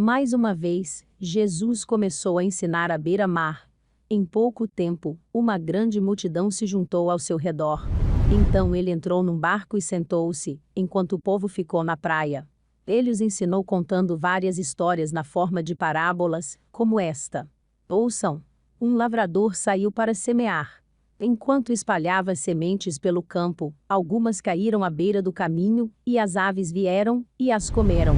Mais uma vez, Jesus começou a ensinar à beira-mar. Em pouco tempo, uma grande multidão se juntou ao seu redor. Então ele entrou num barco e sentou-se, enquanto o povo ficou na praia. Ele os ensinou contando várias histórias na forma de parábolas, como esta. Ouçam. Um lavrador saiu para semear. Enquanto espalhava sementes pelo campo, algumas caíram à beira do caminho, e as aves vieram e as comeram.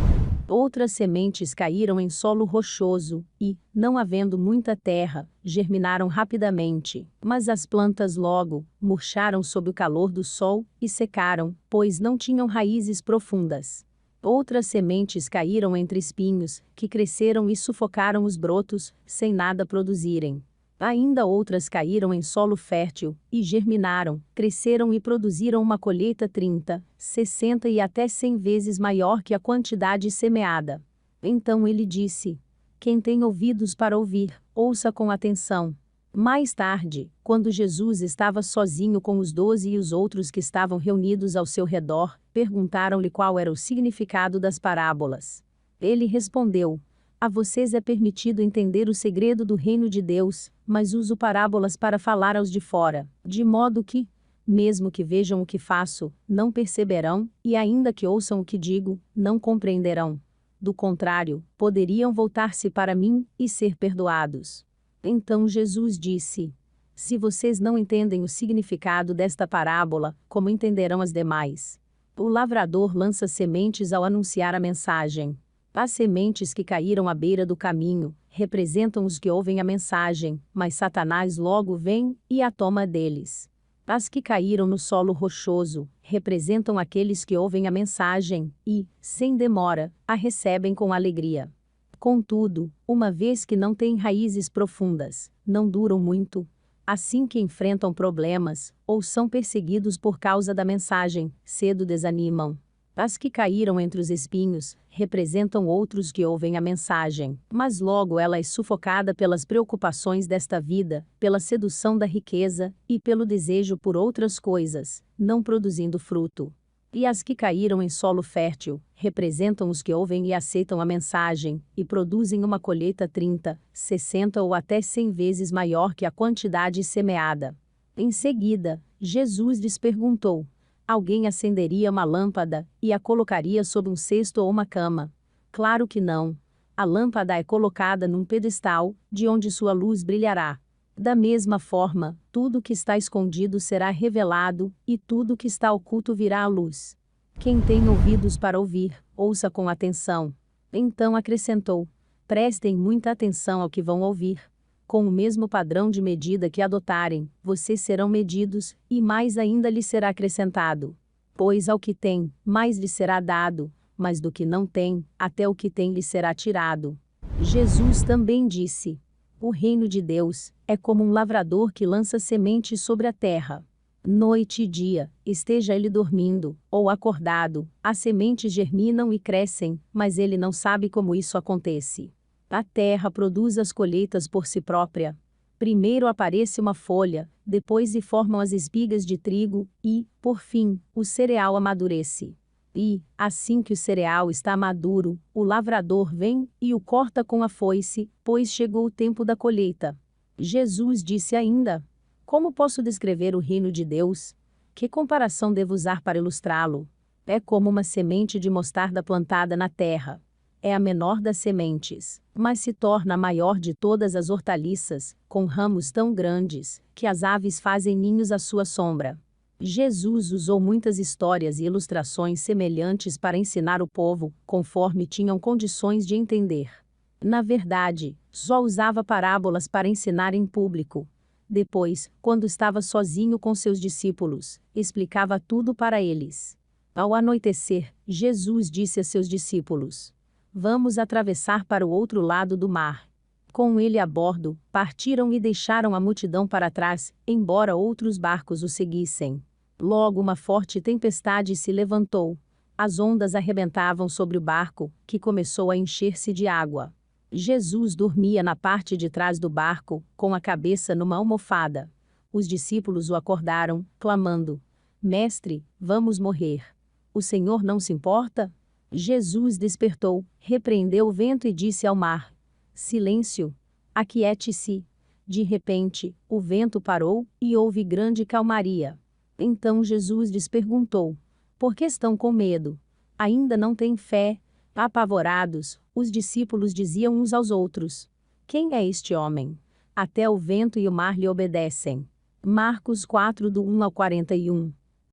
Outras sementes caíram em solo rochoso, e, não havendo muita terra, germinaram rapidamente, mas as plantas logo murcharam sob o calor do sol e secaram, pois não tinham raízes profundas. Outras sementes caíram entre espinhos, que cresceram e sufocaram os brotos, sem nada produzirem. Ainda outras caíram em solo fértil, e germinaram, cresceram e produziram uma colheita 30, 60 e até 100 vezes maior que a quantidade semeada. Então ele disse: quem tem ouvidos para ouvir, ouça com atenção. Mais tarde, quando Jesus estava sozinho com os 12 e os outros que estavam reunidos ao seu redor, perguntaram-lhe qual era o significado das parábolas. Ele respondeu: a vocês é permitido entender o segredo do reino de Deus, mas uso parábolas para falar aos de fora, de modo que, mesmo que vejam o que faço, não perceberão, e ainda que ouçam o que digo, não compreenderão. Do contrário, poderiam voltar-se para mim e ser perdoados. Então Jesus disse: se vocês não entendem o significado desta parábola, como entenderão as demais? O lavrador lança sementes ao anunciar a mensagem. As sementes que caíram à beira do caminho representam os que ouvem a mensagem, mas Satanás logo vem e a toma deles. As que caíram no solo rochoso representam aqueles que ouvem a mensagem e, sem demora, a recebem com alegria. Contudo, uma vez que não têm raízes profundas, não duram muito. Assim que enfrentam problemas, ou são perseguidos por causa da mensagem, cedo desanimam. As que caíram entre os espinhos representam outros que ouvem a mensagem, mas logo ela é sufocada pelas preocupações desta vida, pela sedução da riqueza e pelo desejo por outras coisas, não produzindo fruto. E as que caíram em solo fértil representam os que ouvem e aceitam a mensagem e produzem uma colheita 30, 60 ou até 100 vezes maior que a quantidade semeada. Em seguida, Jesus lhes perguntou: alguém acenderia uma lâmpada e a colocaria sob um cesto ou uma cama? Claro que não. A lâmpada é colocada num pedestal, de onde sua luz brilhará. Da mesma forma, tudo que está escondido será revelado, e tudo que está oculto virá à luz. Quem tem ouvidos para ouvir, ouça com atenção. Então acrescentou: prestem muita atenção ao que vão ouvir. Com o mesmo padrão de medida que adotarem, vocês serão medidos, e mais ainda lhes será acrescentado. Pois ao que tem, mais lhe será dado, mas do que não tem, até o que tem lhe será tirado. Jesus também disse: o reino de Deus é como um lavrador que lança sementes sobre a terra. Noite e dia, esteja ele dormindo ou acordado, as sementes germinam e crescem, mas ele não sabe como isso acontece. A terra produz as colheitas por si própria. Primeiro aparece uma folha, depois se formam as espigas de trigo, e, por fim, o cereal amadurece. E, assim que o cereal está maduro, o lavrador vem e o corta com a foice, pois chegou o tempo da colheita. Jesus disse ainda: como posso descrever o reino de Deus? Que comparação devo usar para ilustrá-lo? É como uma semente de mostarda plantada na terra. É a menor das sementes, mas se torna a maior de todas as hortaliças, com ramos tão grandes, que as aves fazem ninhos à sua sombra. Jesus usou muitas histórias e ilustrações semelhantes para ensinar o povo, conforme tinham condições de entender. Na verdade, só usava parábolas para ensinar em público. Depois, quando estava sozinho com seus discípulos, explicava tudo para eles. Ao anoitecer, Jesus disse a seus discípulos: vamos atravessar para o outro lado do mar. Com ele a bordo, partiram e deixaram a multidão para trás, embora outros barcos o seguissem. Logo uma forte tempestade se levantou. As ondas arrebentavam sobre o barco, que começou a encher-se de água. Jesus dormia na parte de trás do barco, com a cabeça numa almofada. Os discípulos o acordaram, clamando: Mestre, vamos morrer. O Senhor não se importa? Jesus despertou, repreendeu o vento e disse ao mar: Silêncio! Aquiete-se. De repente, o vento parou, e houve grande calmaria. Então Jesus lhes perguntou: Por que estão com medo? Ainda não têm fé? Apavorados, os discípulos diziam uns aos outros: Quem é este homem? Até o vento e o mar lhe obedecem. Marcos 4, do 1 ao 41.